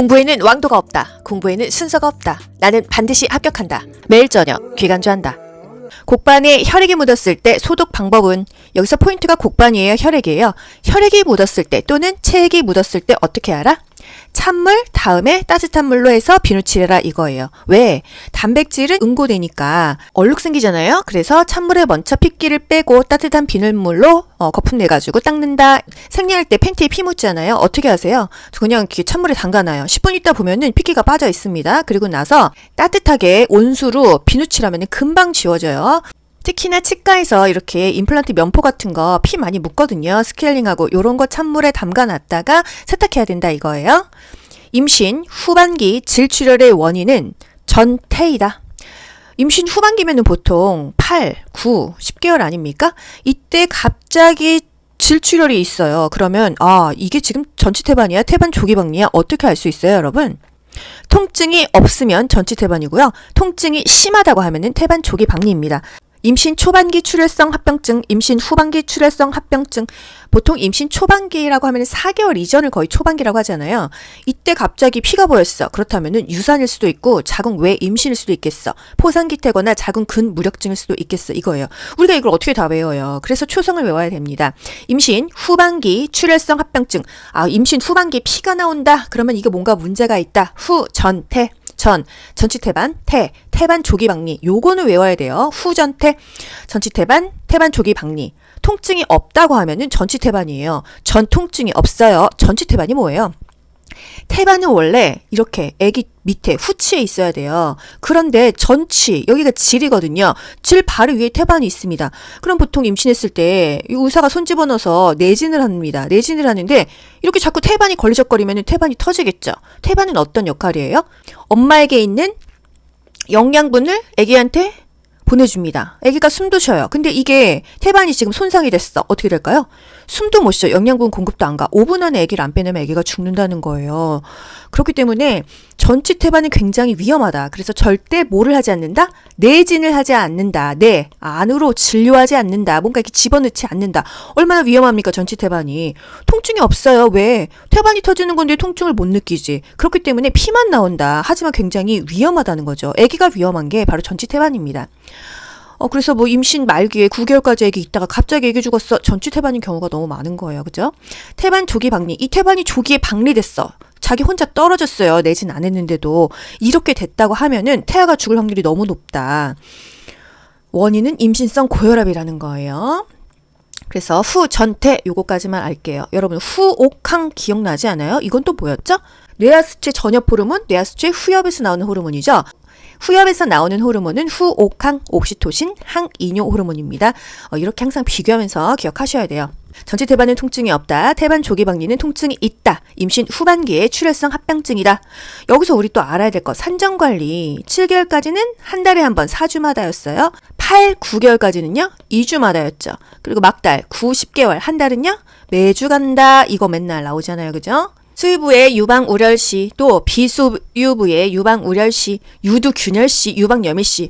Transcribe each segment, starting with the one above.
공부에는 왕도가 없다. 공부에는 순서가 없다. 나는 반드시 합격한다. 매일 저녁 귀간주한다. 곡반에 혈액이 묻었을 때 소독 방법은, 여기서 포인트가 곡반이에요, 혈액이에요. 혈액이 묻었을 때 또는 체액이 묻었을 때 어떻게 알아? 찬물 다음에 따뜻한 물로 해서 비누칠해라 이거예요. 왜? 단백질은 응고되니까 얼룩 생기잖아요. 그래서 찬물에 먼저 핏기를 빼고 따뜻한 비눗물로 거품 내가지고 닦는다. 생리할 때 팬티에 피 묻잖아요. 어떻게 하세요? 그냥 찬물에 담가놔요. 10분 있다 보면은 핏기가 빠져 있습니다. 그리고 나서 따뜻하게 온수로 비누칠하면 금방 지워져요. 특히나 치과에서 이렇게 임플란트 면포 같은 거 피 많이 묻거든요. 스케일링하고 요런 거 찬물에 담가놨다가 세탁해야 된다 이거예요. 임신 후반기 질출혈의 원인은 전태이다. 임신 후반기면은 보통 8, 9, 10개월 아닙니까? 이때 갑자기 질출혈이 있어요. 그러면 이게 지금 전치태반이야? 태반 조기박리야? 어떻게 알 수 있어요, 여러분? 통증이 없으면 전치태반이고요. 통증이 심하다고 하면은 태반 조기박리입니다. 임신 초반기 출혈성 합병증, 임신 후반기 출혈성 합병증, 보통 임신 초반기라고 하면 4개월 이전을 거의 초반기라고 하잖아요. 이때 갑자기 피가 보였어. 그렇다면 유산일 수도 있고 자궁 외 임신일 수도 있겠어. 포상기태거나 자궁 근무력증일 수도 있겠어. 이거예요. 우리가 이걸 어떻게 다 외워요? 그래서 초성을 외워야 됩니다. 임신 후반기 출혈성 합병증. 임신 후반기 피가 나온다. 그러면 이거 뭔가 문제가 있다. 후, 전, 태. 전치태반, 태반 조기박리. 요거는 외워야 돼요. 후전태, 전치태반, 태반 조기박리. 통증이 없다고 하면은 전치태반이에요. 전 통증이 없어요. 전치태반이 뭐예요? 태반은 원래 이렇게 아기 밑에 후치에 있어야 돼요. 그런데 전치, 여기가 질이거든요. 질 바로 위에 태반이 있습니다. 그럼 보통 임신했을 때 의사가 손 집어넣어서 내진을 합니다. 내진을 하는데 이렇게 자꾸 태반이 걸리적거리면 태반이 터지겠죠. 태반은 어떤 역할이에요? 엄마에게 있는 영양분을 아기한테 보내줍니다. 아기가 숨도 쉬어요. 근데 이게 태반이 지금 손상이 됐어. 어떻게 될까요? 숨도 못 쉬어. 영양분 공급도 안 가. 5분 안에 아기를 안 빼내면 아기가 죽는다는 거예요. 그렇기 때문에 전치태반은 굉장히 위험하다. 그래서 절대 뭐를 하지 않는다? 내진을 하지 않는다. 안으로 진료하지 않는다. 뭔가 이렇게 집어넣지 않는다. 얼마나 위험합니까, 전치태반이. 통증이 없어요. 왜? 태반이 터지는 건데 통증을 못 느끼지. 그렇기 때문에 피만 나온다. 하지만 굉장히 위험하다는 거죠. 아기가 위험한 게 바로 전치태반입니다. 그래서 임신 말기에 9개월까지 애기 있다가 갑자기 애기 죽었어. 전치태반인 경우가 너무 많은 거예요. 그죠? 태반 조기박리. 이 태반이 조기에 박리됐어. 자기 혼자 떨어졌어요. 내진 안 했는데도. 이렇게 됐다고 하면은 태아가 죽을 확률이 너무 높다. 원인은 임신성 고혈압이라는 거예요. 그래서 후전태 요거까지만 알게요. 여러분 후옥항 기억나지 않아요? 이건 또 뭐였죠? 뇌하수체 전엽 호르몬, 뇌하수체 후엽에서 나오는 호르몬이죠. 후엽에서 나오는 호르몬은 후옥항, 옥시토신, 항이뇨 호르몬입니다. 이렇게 항상 비교하면서 기억하셔야 돼요. 전치태반은 통증이 없다. 태반 조기박리는 통증이 있다. 임신 후반기에 출혈성 합병증이다. 여기서 우리 또 알아야 될 거, 산정관리. 7개월까지는 한 달에 한 번 4주마다였어요. 8, 9개월까지는요 2주마다였죠. 그리고 막달 9, 10개월 한 달은요 매주 간다. 이거 맨날 나오잖아요. 그죠? 수유부의 유방우렬시, 또 비수유부의 유방우렬시, 유두균열시, 유방염이시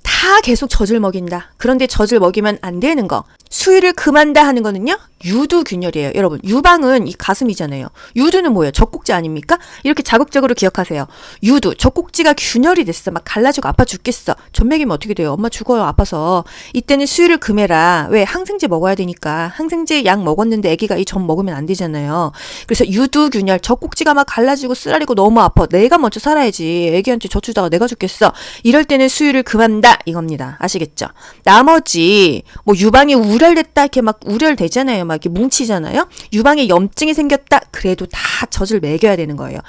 다 계속 젖을 먹인다. 그런데 젖을 먹이면 안 되는 거, 수유를 금한다 하는 거는요 유두균열이에요. 여러분 유방은 이 가슴이잖아요. 유두는 뭐예요? 젖꼭지 아닙니까? 이렇게 자극적으로 기억하세요. 유두, 젖꼭지가 균열이 됐어. 막 갈라지고 아파 죽겠어. 젖 먹이면 어떻게 돼요? 엄마 죽어요, 아파서. 이때는 수유를 금해라. 왜? 항생제 먹어야 되니까. 항생제 약 먹었는데 아기가 이 젖 먹으면 안 되잖아요. 그래서 유두균열, 젖꼭지가 막 갈라지고 쓰라리고 너무 아파. 내가 먼저 살아야지. 아기한테 젖 주다가 내가 죽겠어. 이럴 때는 수유를 금한다 이겁니다. 아시겠죠? 나머지 유방이 우렬됐다 이렇게 막 우렬되잖아요. 막 이렇게 뭉치잖아요. 유방에 염증이 생겼다. 그래도 다 젖을 먹여야 되는 거예요.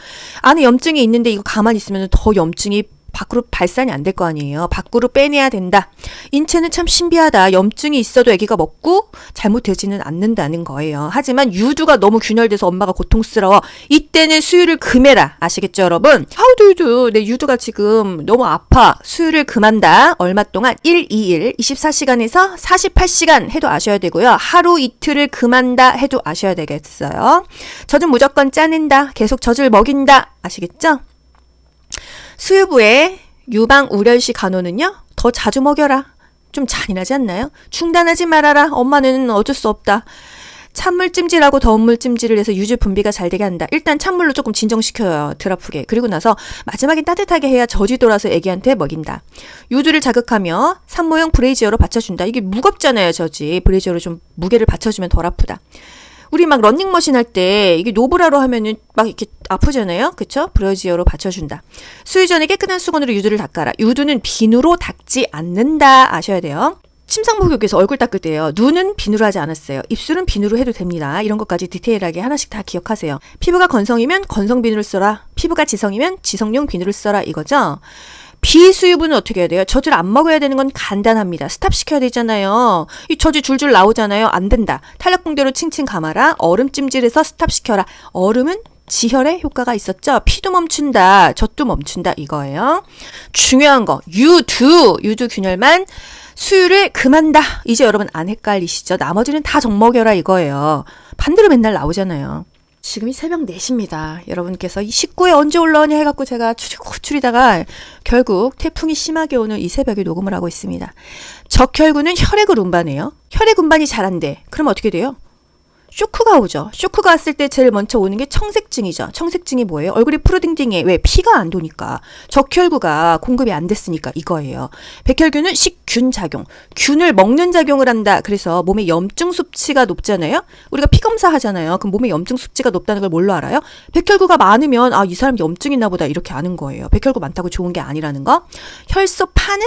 안에 염증이 있는데 이거 가만히 있으면 더 염증이 밖으로 발산이 안 될 거 아니에요. 밖으로 빼내야 된다. 인체는 참 신비하다. 염증이 있어도 아기가 먹고 잘못되지는 않는다는 거예요. 하지만 유두가 너무 균열돼서 엄마가 고통스러워. 이때는 수유를 금해라. 아시겠죠, 여러분? 하우두유두. 내 유두가 지금 너무 아파. 수유를 금한다. 얼마 동안? 1, 2일, 24시간에서 48시간 해도 아셔야 되고요. 하루 이틀을 금한다 해도 아셔야 되겠어요. 젖은 무조건 짜낸다. 계속 젖을 먹인다. 아시겠죠? 수유부의 유방우렬시 간호는요 더 자주 먹여라. 좀 잔인하지 않나요? 중단하지 말아라. 엄마는 어쩔 수 없다. 찬물 찜질하고 더운 물 찜질을 해서 유주 분비가 잘 되게 한다. 일단 찬물로 조금 진정시켜요. 덜 아프게. 그리고 나서 마지막엔 따뜻하게 해야 젖이 돌아서 애기한테 먹인다. 유두를 자극하며 산모용 브레이지어로 받쳐준다. 이게 무겁잖아요, 젖이. 브레이지어로 좀 무게를 받쳐주면 덜 아프다. 우리 막 러닝머신 할 때 이게 노브라로 하면은 막 이렇게 아프잖아요. 그쵸? 브레이지어로 받쳐준다. 수유 전에 깨끗한 수건으로 유두를 닦아라. 유두는 비누로 닦지 않는다. 아셔야 돼요. 침상복용에서 얼굴 닦을 때요. 눈은 비누로 하지 않았어요. 입술은 비누로 해도 됩니다. 이런 것까지 디테일하게 하나씩 다 기억하세요. 피부가 건성이면 건성 비누를 써라. 피부가 지성이면 지성용 비누를 써라. 이거죠. 비수유분은 어떻게 해야 돼요? 젖을 안 먹어야 되는 건 간단합니다. 스탑시켜야 되잖아요. 이 젖이 줄줄 나오잖아요. 안 된다. 탄력붕대로 칭칭 감아라. 얼음 찜질해서 스탑시켜라. 얼음은 지혈에 효과가 있었죠. 피도 멈춘다. 젖도 멈춘다. 이거예요. 중요한 거. 유두 균열만 수유를 금한다. 이제 여러분 안 헷갈리시죠? 나머지는 다 젖먹여라 이거예요. 반대로 맨날 나오잖아요. 지금이 새벽 4시입니다. 여러분께서 이 식구에 언제 올라오냐 해갖고 제가 추리다가 결국 태풍이 심하게 오는 이 새벽에 녹음을 하고 있습니다. 적혈구는 혈액을 운반해요. 혈액 운반이 잘 안 돼. 그럼 어떻게 돼요? 쇼크가 오죠. 쇼크가 왔을 때 제일 먼저 오는 게 청색증이죠. 청색증이 뭐예요? 얼굴이 푸르딩딩해. 왜? 피가 안 도니까. 적혈구가 공급이 안 됐으니까 이거예요. 백혈균은 식균 작용. 균을 먹는 작용을 한다. 그래서 몸에 염증 수치가 높잖아요. 우리가 피 검사 하잖아요. 그럼 몸에 염증 수치가 높다는 걸 뭘로 알아요? 백혈구가 많으면 아, 이 사람 염증 있나 보다 이렇게 아는 거예요. 백혈구 많다고 좋은 게 아니라는 거. 혈소판은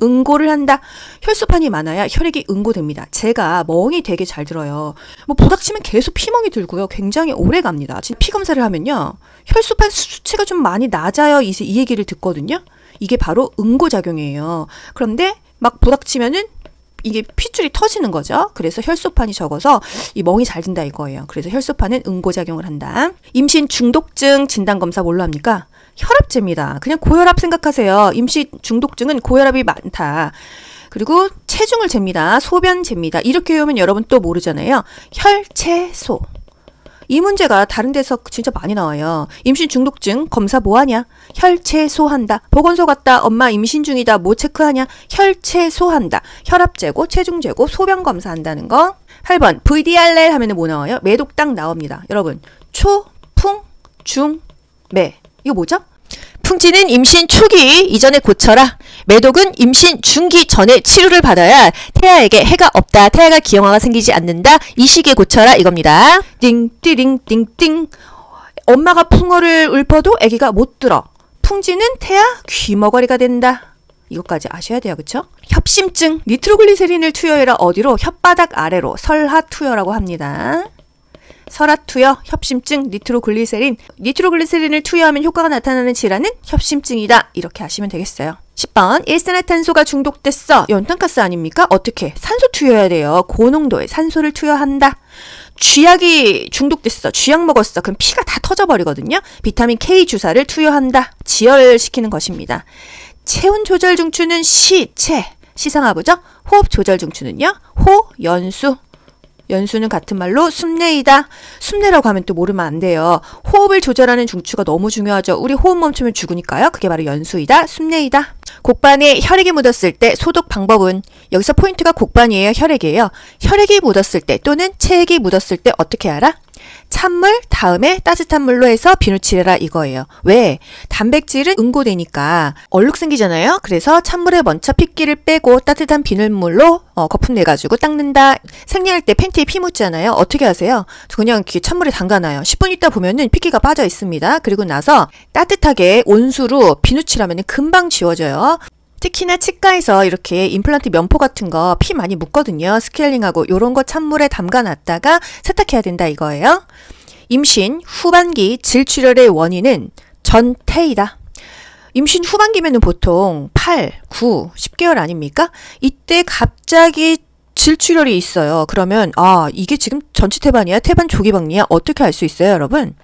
응고를 한다. 혈소판이 많아야 혈액이 응고됩니다. 제가 멍이 되게 잘 들어요. 뭐 부닥치면 계속 피멍이 들고요. 굉장히 오래 갑니다. 피 검사를 하면요. 혈소판 수치가 좀 많이 낮아요. 이 얘기를 듣거든요. 이게 바로 응고작용이에요. 그런데 막 부닥치면은 이게 핏줄이 터지는 거죠. 그래서 혈소판이 적어서 이 멍이 잘 든다 이거예요. 그래서 혈소판은 응고작용을 한다. 임신 중독증 진단검사 뭘로 합니까? 혈압제입니다. 그냥 고혈압 생각하세요. 임시 중독증은 고혈압이 많다. 그리고 체중을 잽니다. 소변 잽니다. 이렇게 외우면 여러분 또 모르잖아요. 혈체소. 이 문제가 다른 데서 진짜 많이 나와요. 임신 중독증 검사 뭐 하냐? 혈체소 한다. 보건소 갔다. 엄마 임신 중이다. 뭐 체크하냐? 혈체소 한다. 혈압 재고, 체중 재고, 소변 검사한다는 거. 8번 VDRL 하면은 뭐 나와요? 매독 딱 나옵니다. 여러분 초, 풍, 중, 매. 이거 뭐죠? 풍지는 임신 초기 이전에 고쳐라. 매독은 임신 중기 전에 치료를 받아야 태아에게 해가 없다. 태아가 기형아가 생기지 않는다. 이 시기에 고쳐라 이겁니다. 띵띠링 띵띵. 엄마가 풍어를 읊어도 아기가 못 들어. 풍지는 태아 귀머거리가 된다. 이것까지 아셔야 돼요. 그쵸? 협심증. 니트로글리세린을 투여해라. 어디로? 혓바닥 아래로. 설하투여라고 합니다. 설하투여, 협심증, 니트로글리세린. 니트로글리세린을 투여하면 효과가 나타나는 질환은 협심증이다. 이렇게 아시면 되겠어요. 10번 일산화탄소가 중독됐어. 연탄가스 아닙니까? 어떻게? 산소 투여해야 돼요. 고농도의 산소를 투여한다. 쥐약이 중독됐어. 쥐약 먹었어. 그럼 피가 다 터져버리거든요. 비타민 K 주사를 투여한다. 지혈시키는 것입니다. 체온 조절 중추는 시체. 시상하부죠? 호흡 조절 중추는요? 호, 연수. 연수는 같은 말로 숨내이다. 숨내라고 하면 또 모르면 안 돼요. 호흡을 조절하는 중추가 너무 중요하죠. 우리 호흡 멈추면 죽으니까요. 그게 바로 연수이다. 숨내이다. 곡반에 혈액이 묻었을 때 소독 방법은 여기서 포인트가 곡반이에요. 혈액이에요. 혈액이 묻었을 때 또는 체액이 묻었을 때 어떻게 알아? 찬물 다음에 따뜻한 물로 해서 비누칠해라 이거예요. 왜? 단백질은 응고되니까 얼룩 생기잖아요. 그래서 찬물에 먼저 핏기를 빼고 따뜻한 비눗물로 거품 내가지고 닦는다. 생리할 때 팬티에 피 묻잖아요. 어떻게 하세요? 그냥 찬물에 담가놔요. 10분 있다 보면은 핏기가 빠져 있습니다. 그리고 나서 따뜻하게 온수로 비누칠하면 금방 지워져요. 특히나 치과에서 이렇게 임플란트 면포 같은 거 피 많이 묻거든요. 스케일링하고 요런 거 찬물에 담가놨다가 세탁해야 된다 이거예요. 임신 후반기 질출혈의 원인은 전태이다. 임신 후반기면은 보통 8, 9, 10개월 아닙니까? 이때 갑자기 질출혈이 있어요. 그러면 이게 지금 전치태반이야? 태반 조기박리야? 어떻게 알 수 있어요, 여러분?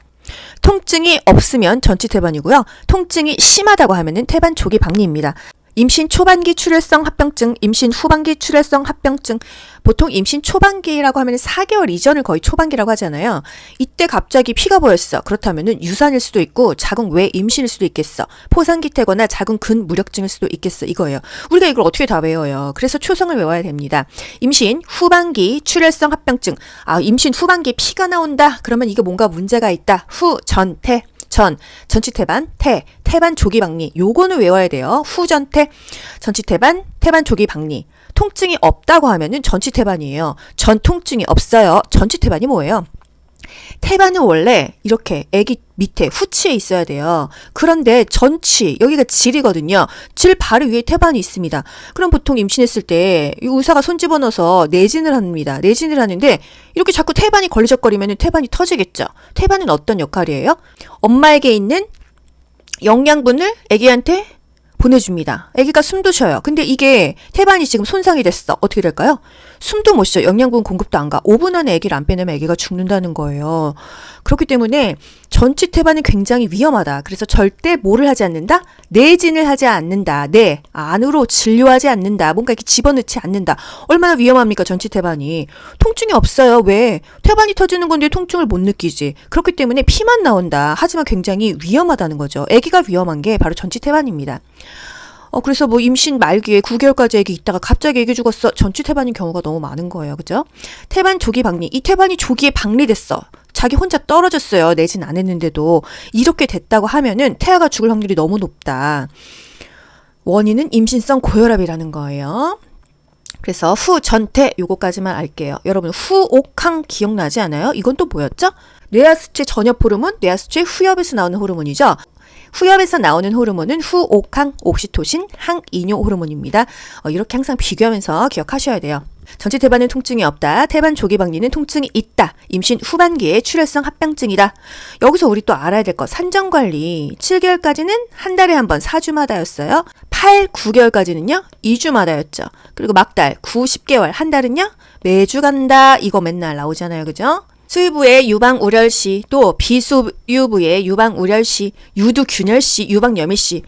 통증이 없으면 전치태반이고요. 통증이 심하다고 하면은 태반 조기박리입니다. 임신 초반기 출혈성 합병증, 임신 후반기 출혈성 합병증. 보통 임신 초반기라고 하면 4개월 이전을 거의 초반기라고 하잖아요. 이때 갑자기 피가 보였어. 그렇다면 유산일 수도 있고 자궁 외 임신일 수도 있겠어. 포상기태거나 자궁 근무력증일 수도 있겠어. 이거예요. 우리가 이걸 어떻게 다 외워요. 그래서 초성을 외워야 됩니다. 임신 후반기 출혈성 합병증. 임신 후반기 피가 나온다. 그러면 이거 뭔가 문제가 있다. 후, 전, 태. 전치태반, 태반 조기박리. 요거는 외워야 돼요. 후전태, 전치태반, 태반 조기박리. 통증이 없다고 하면은 전치태반이에요. 전 통증이 없어요. 전치태반이 뭐예요? 태반은 원래 이렇게 아기 밑에 후치에 있어야 돼요. 그런데 전치, 여기가 질이거든요. 질 바로 위에 태반이 있습니다. 그럼 보통 임신했을 때 의사가 손 집어넣어서 내진을 합니다. 내진을 하는데 이렇게 자꾸 태반이 걸리적거리면 태반이 터지겠죠. 태반은 어떤 역할이에요? 엄마에게 있는 영양분을 아기한테 보내줍니다. 아기가 숨도 쉬어요. 근데 이게 태반이 지금 손상이 됐어. 어떻게 될까요? 숨도 못 쉬어. 영양분 공급도 안 가. 5분 안에 아기를 안 빼내면 아기가 죽는다는 거예요. 그렇기 때문에 전치 태반은 굉장히 위험하다. 그래서 절대 뭐를 하지 않는다? 내진을 하지 않는다. 안으로 진료하지 않는다. 뭔가 이렇게 집어넣지 않는다. 얼마나 위험합니까? 전치 태반이. 통증이 없어요. 왜? 태반이 터지는 건데 통증을 못 느끼지. 그렇기 때문에 피만 나온다. 하지만 굉장히 위험하다는 거죠. 아기가 위험한 게 바로 전치 태반입니다. 그래서 뭐 임신 말기에 9개월까지 애기 있다가 갑자기 애기 죽었어. 전치 태반인 경우가 너무 많은 거예요. 그죠? 태반 조기 박리. 이 태반이 조기에 박리됐어. 자기 혼자 떨어졌어요. 내진 안 했는데도. 이렇게 됐다고 하면은 태아가 죽을 확률이 너무 높다. 원인은 임신성 고혈압이라는 거예요. 그래서 후전태 요거까지만 알게요. 여러분 후옥항 기억나지 않아요? 이건 또 뭐였죠? 뇌하수체 전엽 호르몬, 뇌하수체 후엽에서 나오는 호르몬이죠. 후엽에서 나오는 호르몬은 후옥항, 옥시토신, 항이뇨 호르몬입니다. 이렇게 항상 비교하면서 기억하셔야 돼요. 전치 태반은 통증이 없다. 태반 조기 박리는 통증이 있다. 임신 후반기에 출혈성 합병증이다. 여기서 우리 또 알아야 될 거 산정관리. 7개월까지는 한 달에 한 번 4주마다였어요. 8, 9개월까지는요 2주마다였죠. 그리고 막달 9, 10개월 한 달은요 매주 간다. 이거 맨날 나오잖아요. 그죠? 수유부의 유방우렬시, 또 비수유부의 유방우렬시, 유두균열시, 유방염이시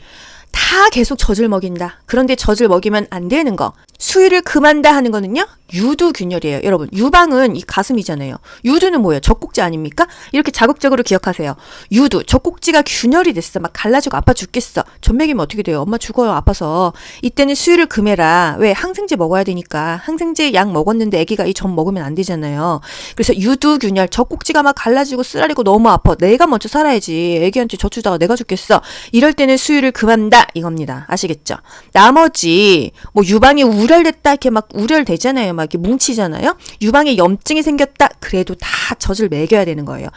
다 계속 젖을 먹인다. 그런데 젖을 먹이면 안 되는 거. 수유를 금한다 하는 거는요. 유두균열이에요. 여러분 유방은 이 가슴이잖아요. 유두는 뭐예요? 젖꼭지 아닙니까? 이렇게 자극적으로 기억하세요. 유두, 젖꼭지가 균열이 됐어. 막 갈라지고 아파 죽겠어. 젖 먹이면 어떻게 돼요? 엄마 죽어요. 아파서. 이때는 수유를 금해라. 왜? 항생제 먹어야 되니까. 항생제 약 먹었는데 아기가 이 젖 먹으면 안 되잖아요. 그래서 유두균열, 젖꼭지가 막 갈라지고 쓰라리고 너무 아파. 내가 먼저 살아야지. 아기한테 젖 주다가 내가 죽겠어. 이럴 때는 수유를 금한다. 이겁니다. 아시겠죠? 나머지 뭐 유방이 우렬됐다 이렇게 막 우렬되잖아요. 막 이렇게 뭉치잖아요. 유방에 염증이 생겼다. 그래도 다 젖을 먹여야 되는 거예요.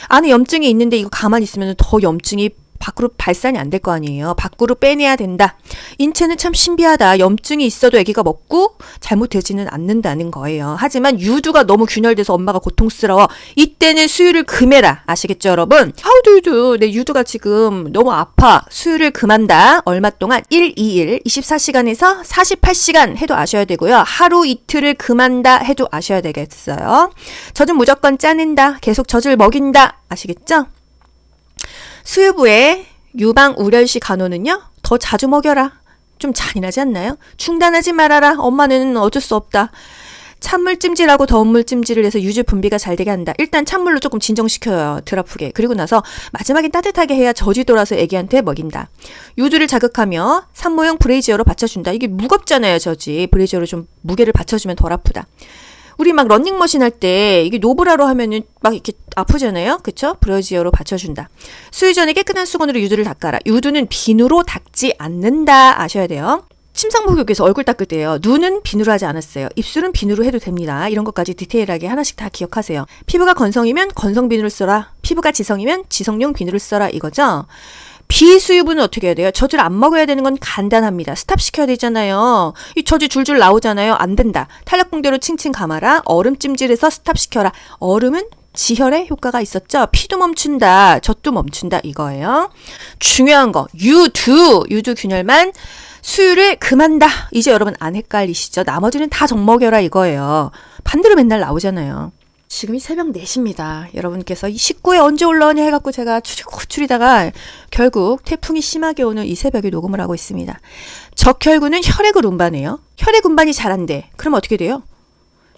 안에 염증이 있는데 이거 가만히 있으면 더 염증이 밖으로 발산이 안 될 거 아니에요. 밖으로 빼내야 된다. 인체는 참 신비하다. 염증이 있어도 아기가 먹고 잘못되지는 않는다는 거예요. 하지만 유두가 너무 균열돼서 엄마가 고통스러워. 이때는 수유를 금해라. 아시겠죠, 여러분? 하우두유두 내 유두가 지금 너무 아파. 수유를 금한다. 얼마 동안 1, 2일, 24시간에서 48시간 해도 아셔야 되고요. 하루 이틀을 금한다 해도 아셔야 되겠어요. 젖은 무조건 짜낸다. 계속 젖을 먹인다. 아시겠죠? 수유부의 유방우렬시 간호는요. 더 자주 먹여라. 좀 잔인하지 않나요? 중단하지 말아라. 엄마는 어쩔 수 없다. 찬물 찜질하고 더운 물 찜질을 해서 유주 분비가 잘 되게 한다. 일단 찬물로 조금 진정시켜요. 덜 아프게. 그리고 나서 마지막엔 따뜻하게 해야 젖이 돌아서 애기한테 먹인다. 유두를 자극하며 산모용 브레이지어로 받쳐준다. 이게 무겁잖아요. 젖이. 브레이지어로 좀 무게를 받쳐주면 덜 아프다. 우리 막 러닝머신 할 때 이게 노브라로 하면은 막 이렇게 아프잖아요. 그쵸? 브레이지어로 받쳐준다. 수유 전에 깨끗한 수건으로 유두를 닦아라. 유두는 비누로 닦지 않는다. 아셔야 돼요. 침상목욕에서 얼굴 닦을 때요. 눈은 비누로 하지 않았어요. 입술은 비누로 해도 됩니다. 이런 것까지 디테일하게 하나씩 다 기억하세요. 피부가 건성이면 건성 비누를 써라. 피부가 지성이면 지성용 비누를 써라. 이거죠? 비수유부는 어떻게 해야 돼요? 젖을 안 먹어야 되는 건 간단합니다. 스탑 시켜야 되잖아요. 이 젖이 줄줄 나오잖아요. 안 된다. 탄력붕대로 칭칭 감아라. 얼음 찜질해서 스탑 시켜라. 얼음은 지혈에 효과가 있었죠. 피도 멈춘다. 젖도 멈춘다. 이거예요. 중요한 거. 유두균열만 수유를 금한다. 이제 여러분 안 헷갈리시죠? 나머지는 다 젖먹여라 이거예요. 반대로 맨날 나오잖아요. 지금이 새벽 4시입니다. 여러분께서 이 식구에 언제 올라오냐 해갖고 제가 추리다가 결국 태풍이 심하게 오는 이 새벽에 녹음을 하고 있습니다. 적혈구는 혈액을 운반해요. 혈액 운반이 잘 안 돼. 그럼 어떻게 돼요?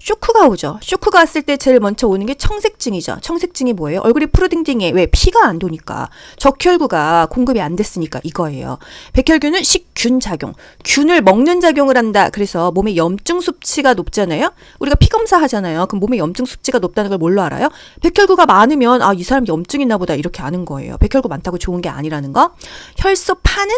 쇼크가 오죠. 쇼크가 왔을 때 제일 먼저 오는 게 청색증이죠. 청색증이 뭐예요? 얼굴이 푸르딩딩해. 왜? 피가 안 도니까. 적혈구가 공급이 안 됐으니까 이거예요. 백혈균은 식균 작용. 균을 먹는 작용을 한다. 그래서 몸에 염증 수치가 높잖아요. 우리가 피 검사하잖아요. 그럼 몸에 염증 수치가 높다는 걸 뭘로 알아요? 백혈구가 많으면 이 사람 염증 있나 보다 이렇게 아는 거예요. 백혈구 많다고 좋은 게 아니라는 거. 혈소 파는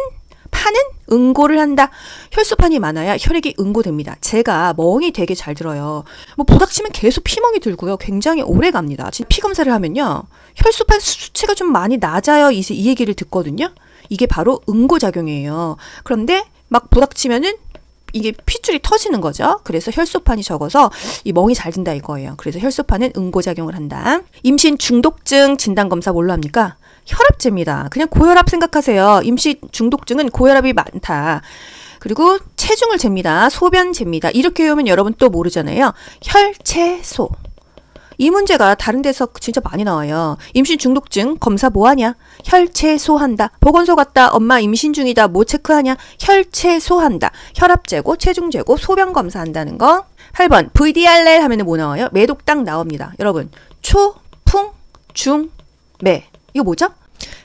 응고를 한다. 혈소판이 많아야 혈액이 응고됩니다. 제가 멍이 되게 잘 들어요. 부닥치면 계속 피멍이 들고요. 굉장히 오래 갑니다. 피 검사를 하면요. 혈소판 수치가 좀 많이 낮아요. 이 얘기를 듣거든요. 이게 바로 응고작용이에요. 그런데 막 부닥치면은 이게 핏줄이 터지는 거죠. 그래서 혈소판이 적어서 이 멍이 잘 든다 이거예요. 그래서 혈소판은 응고작용을 한다. 임신 중독증 진단검사 뭘로 합니까? 혈압제입니다. 그냥 고혈압 생각하세요. 임시 중독증은 고혈압이 많다. 그리고 체중을 잽니다. 소변 잽니다. 이렇게 외우면 여러분 또 모르잖아요. 혈체소. 이 문제가 다른 데서 진짜 많이 나와요. 임신 중독증 검사 뭐 하냐? 혈체소 한다. 보건소 갔다. 엄마 임신 중이다. 뭐 체크하냐? 혈체소 한다. 혈압 재고, 체중 재고, 소변 검사한다는 거. 8번 VDRL 하면은 뭐 나와요? 매독당 나옵니다. 여러분 초, 풍, 중, 매. 이거 뭐죠?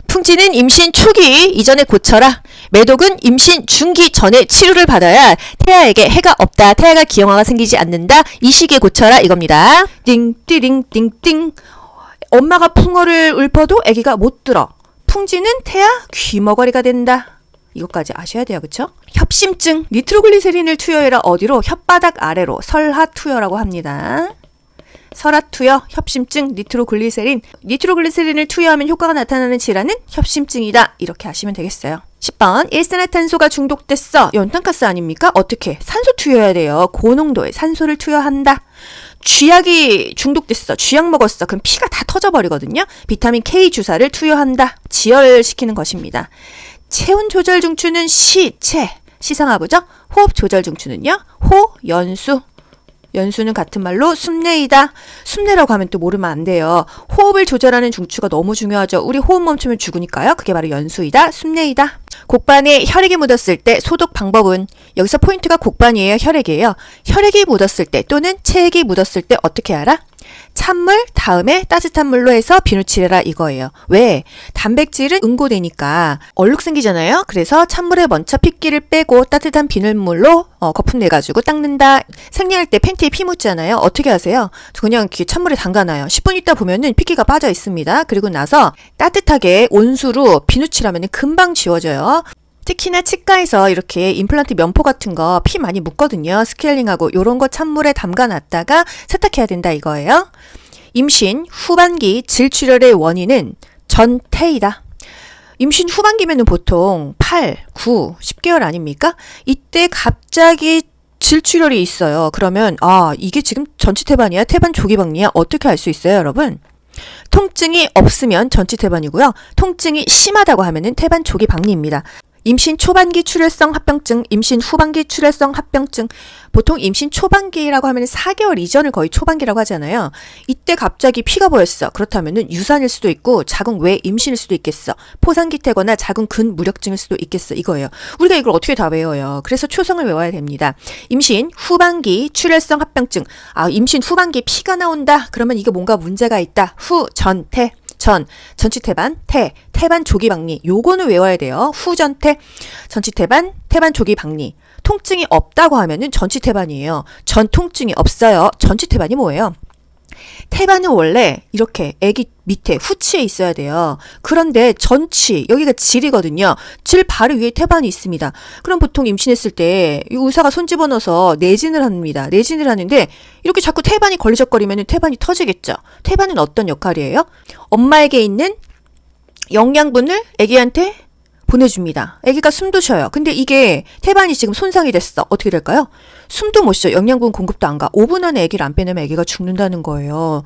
풍지는 임신 초기 이전에 고쳐라. 매독은 임신 중기 전에 치료를 받아야 태아에게 해가 없다. 태아가 기형아가 생기지 않는다. 이 시기에 고쳐라 이겁니다. 띵띠링 띵띵. 엄마가 풍어를 읊어도 아기가 못 들어. 풍지는 태아 귀머거리가 된다. 이것까지 아셔야 돼요. 그쵸? 협심증. 니트로글리세린을 투여해라. 어디로? 혓바닥 아래로. 설하투여라고 합니다. 설하투여, 협심증, 니트로글리세린. 니트로글리세린을 투여하면 효과가 나타나는 질환은 협심증이다. 이렇게 아시면 되겠어요. 10번 일산화탄소가 중독됐어. 연탄가스 아닙니까? 어떻게? 산소 투여해야 돼요. 고농도의 산소를 투여한다. 쥐약이 중독됐어. 쥐약 먹었어. 그럼 피가 다 터져버리거든요. 비타민 K 주사를 투여한다. 지혈시키는 것입니다. 체온 조절 중추는 시체. 시상하부죠? 호흡 조절 중추는요? 호, 연수. 연수는 같은 말로 숨내이다. 숨내라고 하면 또 모르면 안 돼요. 호흡을 조절하는 중추가 너무 중요하죠. 우리 호흡 멈추면 죽으니까요. 그게 바로 연수이다. 숨내이다. 곡반에 혈액이 묻었을 때 소독 방법은 여기서 포인트가 곡반이에요. 혈액이에요. 혈액이 묻었을 때 또는 체액이 묻었을 때 어떻게 알아? 찬물 다음에 따뜻한 물로 해서 비누칠해라 이거예요. 왜? 단백질은 응고되니까 얼룩 생기잖아요. 그래서 찬물에 먼저 핏기를 빼고 따뜻한 비눗물로 거품 내가지고 닦는다. 생리할 때 팬티에 피 묻잖아요. 어떻게 하세요? 그냥 찬물에 담가놔요. 10분 있다 보면은 핏기가 빠져 있습니다. 그리고 나서 따뜻하게 온수로 비누칠하면 금방 지워져요. 특히나 치과에서 이렇게 임플란트 면포 같은 거 피 많이 묻거든요. 스케일링하고 요런 거 찬물에 담가놨다가 세탁해야 된다 이거예요. 임신 후반기 질출혈의 원인은 전태이다. 임신 후반기면은 보통 8, 9, 10개월 아닙니까? 이때 갑자기 질출혈이 있어요. 그러면 이게 지금 전치태반이야? 태반 조기박리야? 어떻게 알 수 있어요, 여러분? 통증이 없으면 전치태반이고요. 통증이 심하다고 하면은 태반 조기박리입니다. 임신 초반기 출혈성 합병증, 임신 후반기 출혈성 합병증. 보통 임신 초반기라고 하면 4개월 이전을 거의 초반기라고 하잖아요. 이때 갑자기 피가 보였어. 그렇다면 유산일 수도 있고 자궁 외 임신일 수도 있겠어. 포상기태거나 자궁 근무력증일 수도 있겠어. 이거예요. 우리가 이걸 어떻게 다 외워요. 그래서 초성을 외워야 됩니다. 임신 후반기 출혈성 합병증. 임신 후반기 피가 나온다. 그러면 이거 뭔가 문제가 있다. 후, 전, 태. 전치태반, 태반 조기박리. 요거는 외워야 돼요. 후전태, 전치태반, 태반 조기박리. 통증이 없다고 하면은 전치태반이에요. 전통증이 없어요. 전치태반이 뭐예요? 태반은 원래 이렇게 아기 밑에 후치에 있어야 돼요. 그런데 전치, 여기가 질이거든요. 질 바로 위에 태반이 있습니다. 그럼 보통 임신했을 때 의사가 손 집어넣어서 내진을 합니다. 내진을 하는데 이렇게 자꾸 태반이 걸리적거리면 태반이 터지겠죠. 태반은 어떤 역할이에요? 엄마에게 있는 영양분을 아기한테 보내줍니다. 아기가 숨도 쉬어요. 근데 이게 태반이 지금 손상이 됐어. 어떻게 될까요? 숨도 못 쉬어. 영양분 공급도 안 가. 5분 안에 아기를 안 빼내면 아기가 죽는다는 거예요.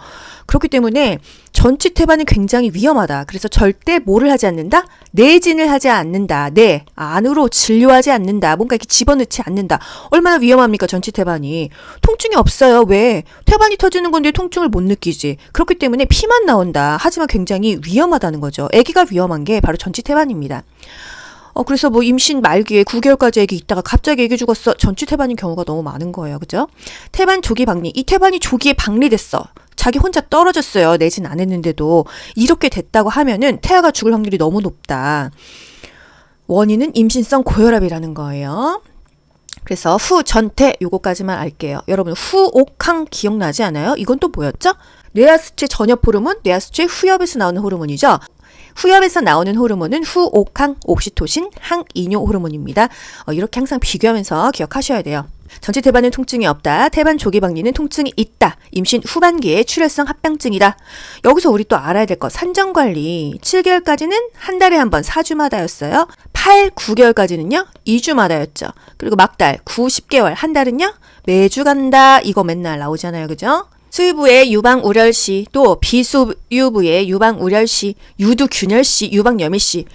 그렇기 때문에 전치태반은 굉장히 위험하다. 그래서 절대 뭐를 하지 않는다? 내진을 하지 않는다. 내 안으로 진료하지 않는다. 뭔가 이렇게 집어넣지 않는다. 얼마나 위험합니까, 전치태반이. 통증이 없어요. 왜? 태반이 터지는 건데 통증을 못 느끼지. 그렇기 때문에 피만 나온다. 하지만 굉장히 위험하다는 거죠. 아기가 위험한 게 바로 전치태반입니다. 그래서 뭐 임신 말기에 9개월까지 애기 있다가 갑자기 애기 죽었어. 전치태반인 경우가 너무 많은 거예요. 그죠? 태반 조기 박리. 이 태반이 조기에 박리됐어. 자기 혼자 떨어졌어요. 내진 안 했는데도. 이렇게 됐다고 하면은 태아가 죽을 확률이 너무 높다. 원인은 임신성 고혈압이라는 거예요. 그래서 후전태 요거까지만 알게요. 여러분 후옥항 기억나지 않아요? 이건 또 뭐였죠? 뇌하수체 전엽 호르몬, 뇌하수체 후엽에서 나오는 호르몬이죠. 후엽에서 나오는 호르몬은 후옥항, 옥시토신, 항이뇨 호르몬입니다. 이렇게 항상 비교하면서 기억하셔야 돼요. 전치태반은 통증이 없다. 태반 조기 박리는 통증이 있다. 임신 후반기에 출혈성 합병증이다. 여기서 우리 또 알아야 될 거 산정관리. 7개월까지는 한 달에 한 번 4주마다였어요. 8, 9개월까지는요 2주마다였죠. 그리고 막달 9, 10개월 한 달은요 매주 간다. 이거 맨날 나오잖아요. 그죠? 수유부의 유방우렬시, 또 비수유부의 유방우렬시, 유두균열시, 유방염일시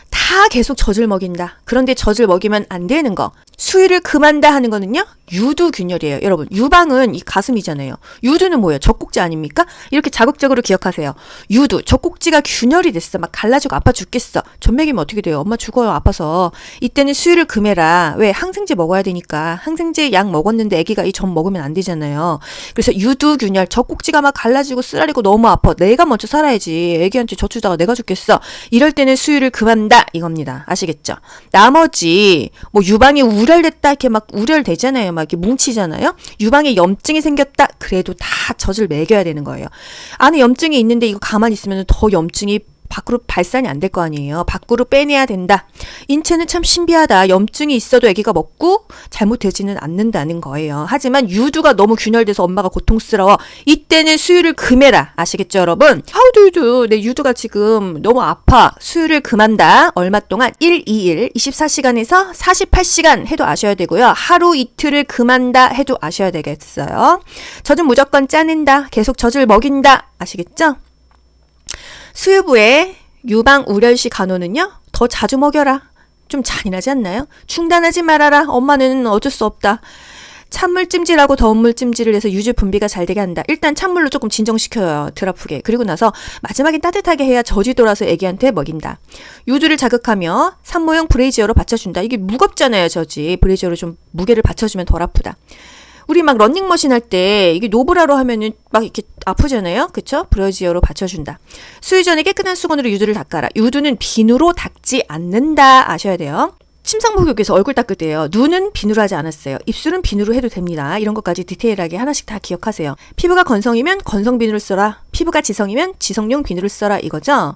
다 계속 젖을 먹인다. 그런데 젖을 먹이면 안 되는 거. 수유를 금한다 하는 거는요. 유두균열이에요. 여러분 유방은 이 가슴이잖아요. 유두는 뭐예요? 젖꼭지 아닙니까? 이렇게 자극적으로 기억하세요. 유두, 젖꼭지가 균열이 됐어. 막 갈라지고 아파 죽겠어. 젖 먹이면 어떻게 돼요? 엄마 죽어요. 아파서. 이때는 수유를 금해라. 왜? 항생제 먹어야 되니까. 항생제 약 먹었는데 아기가 이 젖 먹으면 안 되잖아요. 그래서 유두균열, 젖꼭지가 막 갈라지고 쓰라리고 너무 아파. 내가 먼저 살아야지. 아기한테 젖 주다가 내가 죽겠어. 이럴 때는 수유를 금한다. 이겁니다. 아시겠죠? 나머지 뭐 유방이 우렬됐다 이렇게 막 우렬되잖아요. 막 이렇게 뭉치잖아요. 유방에 염증이 생겼다. 그래도 다 젖을 먹여야 되는 거예요. 안에 염증이 있는데 이거 가만히 있으면 더 염증이 밖으로 발산이 안 될 거 아니에요. 밖으로 빼내야 된다. 인체는 참 신비하다. 염증이 있어도 아기가 먹고 잘못되지는 않는다는 거예요. 하지만 유두가 너무 균열돼서 엄마가 고통스러워. 이때는 수유를 금해라. 아시겠죠, 여러분? 하우두유두 내 유두가 지금 너무 아파. 수유를 금한다. 얼마 동안? 1, 2일, 24시간에서 48시간 해도 아셔야 되고요. 하루 이틀을 금한다 해도 아셔야 되겠어요. 젖은 무조건 짜낸다. 계속 젖을 먹인다. 아시겠죠? 수유부의 유방우렬시 간호는요. 더 자주 먹여라. 좀 잔인하지 않나요? 중단하지 말아라. 엄마는 어쩔 수 없다. 찬물 찜질하고 더운 물 찜질을 해서 유주 분비가 잘 되게 한다. 일단 찬물로 조금 진정시켜요. 덜 아프게. 그리고 나서 마지막엔 따뜻하게 해야 젖이 돌아서 애기한테 먹인다. 유두를 자극하며 산모용 브레이지어로 받쳐준다. 이게 무겁잖아요. 젖이. 브레이지어로 좀 무게를 받쳐주면 덜 아프다. 우리 막 러닝머신 할 때 이게 노브라로 하면은 막 이렇게 아프잖아요. 그쵸? 브레이지어로 받쳐준다. 수유 전에 깨끗한 수건으로 유두를 닦아라. 유두는 비누로 닦지 않는다. 아셔야 돼요. 침상목욕에서 얼굴 닦을 때요. 눈은 비누로 하지 않았어요. 입술은 비누로 해도 됩니다. 이런 것까지 디테일하게 하나씩 다 기억하세요. 피부가 건성이면 건성 비누를 써라. 피부가 지성이면 지성용 비누를 써라. 이거죠.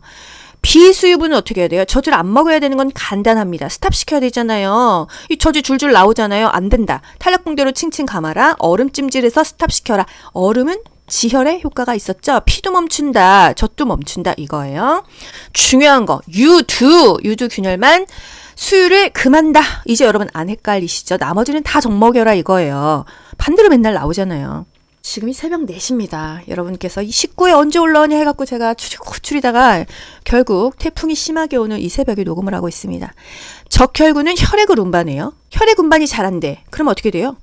비수유부는 어떻게 해야 돼요? 젖을 안 먹어야 되는 건 간단합니다. 스탑 시켜야 되잖아요. 이 젖이 줄줄 나오잖아요. 안 된다. 탄력붕대로 칭칭 감아라. 얼음 찜질해서 스탑 시켜라. 얼음은 지혈에 효과가 있었죠. 피도 멈춘다. 젖도 멈춘다. 이거예요. 중요한 거. 유두균열만 수유를 금한다. 이제 여러분 안 헷갈리시죠? 나머지는 다 젖 먹여라 이거예요. 반대로 맨날 나오잖아요. 지금이 새벽 4시입니다. 여러분께서 이 식구에 언제 올라오냐 해갖고 제가 추리다가 결국 태풍이 심하게 오는 이 새벽에 녹음을 하고 있습니다. 적혈구는 혈액을 운반해요. 혈액 운반이 잘 안 돼. 그럼 어떻게 돼요?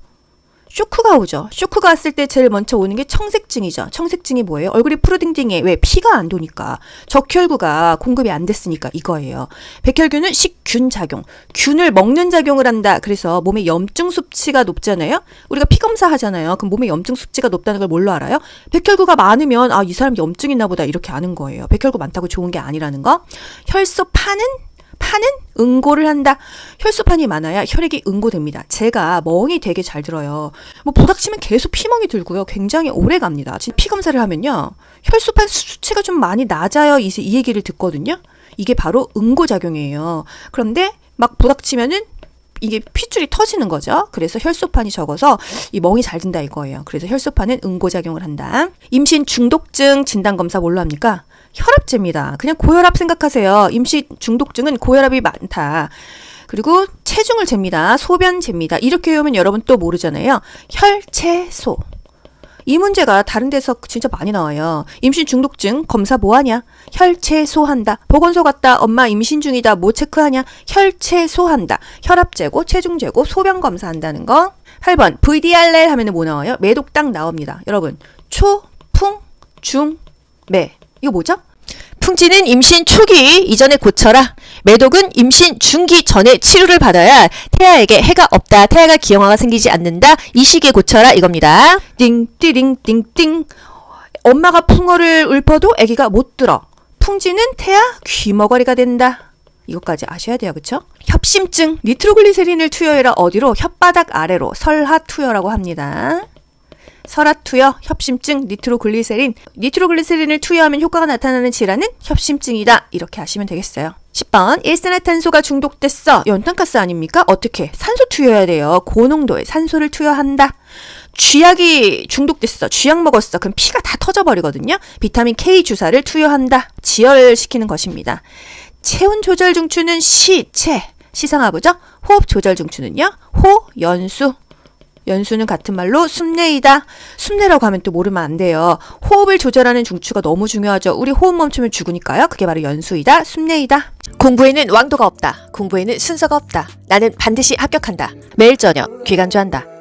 쇼크가 오죠. 쇼크가 왔을 때 제일 먼저 오는 게 청색증이죠. 청색증이 뭐예요? 얼굴이 푸르딩딩해. 왜? 피가 안 도니까. 적혈구가 공급이 안 됐으니까 이거예요. 백혈균은 식균 작용. 균을 먹는 작용을 한다. 그래서 몸에 염증 수치가 높잖아요. 우리가 피 검사하잖아요. 그럼 몸에 염증 수치가 높다는 걸 뭘로 알아요? 백혈구가 많으면 이 사람 염증 있나 보다 이렇게 아는 거예요. 백혈구 많다고 좋은 게 아니라는 거. 혈소판은 응고를 한다. 혈소판이 많아야 혈액이 응고됩니다. 제가 멍이 되게 잘 들어요. 뭐 부닥치면 계속 피멍이 들고요. 굉장히 오래 갑니다. 피 검사를 하면요. 혈소판 수치가 좀 많이 낮아요. 이 얘기를 듣거든요. 이게 바로 응고작용이에요. 그런데 막 부닥치면은 이게 핏줄이 터지는 거죠. 그래서 혈소판이 적어서 이 멍이 잘 든다 이거예요. 그래서 혈소판은 응고작용을 한다. 임신 중독증 진단검사 뭘로 합니까? 혈압제입니다. 그냥 고혈압 생각하세요. 임신 중독증은 고혈압이 많다. 그리고 체중을 잽니다. 소변 잽니다. 이렇게 외우면 여러분 또 모르잖아요. 혈체소. 이 문제가 다른 데서 진짜 많이 나와요. 임신 중독증 검사 뭐하냐? 혈체소한다. 보건소 갔다 엄마 임신 중이다. 뭐 체크하냐? 혈체소한다. 혈압 재고, 체중 재고, 소변 검사한다는 거. 8번 VDRL 하면은 뭐 나와요? 매독 딱 나옵니다. 여러분 초, 풍, 중, 매. 이거 뭐죠? 풍지는 임신 초기 이전에 고쳐라. 매독은 임신 중기 전에 치료를 받아야 태아에게 해가 없다. 태아가 기형아가 생기지 않는다. 이 시기에 고쳐라 이겁니다. 띵띠링 띵띵. 엄마가 풍어를 읊어도 아기가 못 들어. 풍지는 태아 귀머거리가 된다. 이것까지 아셔야 돼요. 그쵸? 협심증. 니트로글리세린을 투여해라. 어디로? 혓바닥 아래로. 설하투여라고 합니다. 설하투여, 협심증, 니트로글리세린. 니트로글리세린을 투여하면 효과가 나타나는 질환은 협심증이다. 이렇게 아시면 되겠어요. 10번 일산화탄소가 중독됐어. 연탄가스 아닙니까? 어떻게? 산소 투여해야 돼요. 고농도의 산소를 투여한다. 쥐약이 중독됐어. 쥐약 먹었어. 그럼 피가 다 터져버리거든요. 비타민 K 주사를 투여한다. 지혈시키는 것입니다. 체온 조절 중추는 시체. 시상하부죠? 호흡 조절 중추는요? 호, 연수. 연수는 같은 말로 숨내이다. 숨내라고 하면 또 모르면 안 돼요. 호흡을 조절하는 중추가 너무 중요하죠. 우리 호흡 멈추면 죽으니까요. 그게 바로 연수이다. 숨내이다. 공부에는 왕도가 없다. 공부에는 순서가 없다. 나는 반드시 합격한다. 매일 저녁 귀간주한다.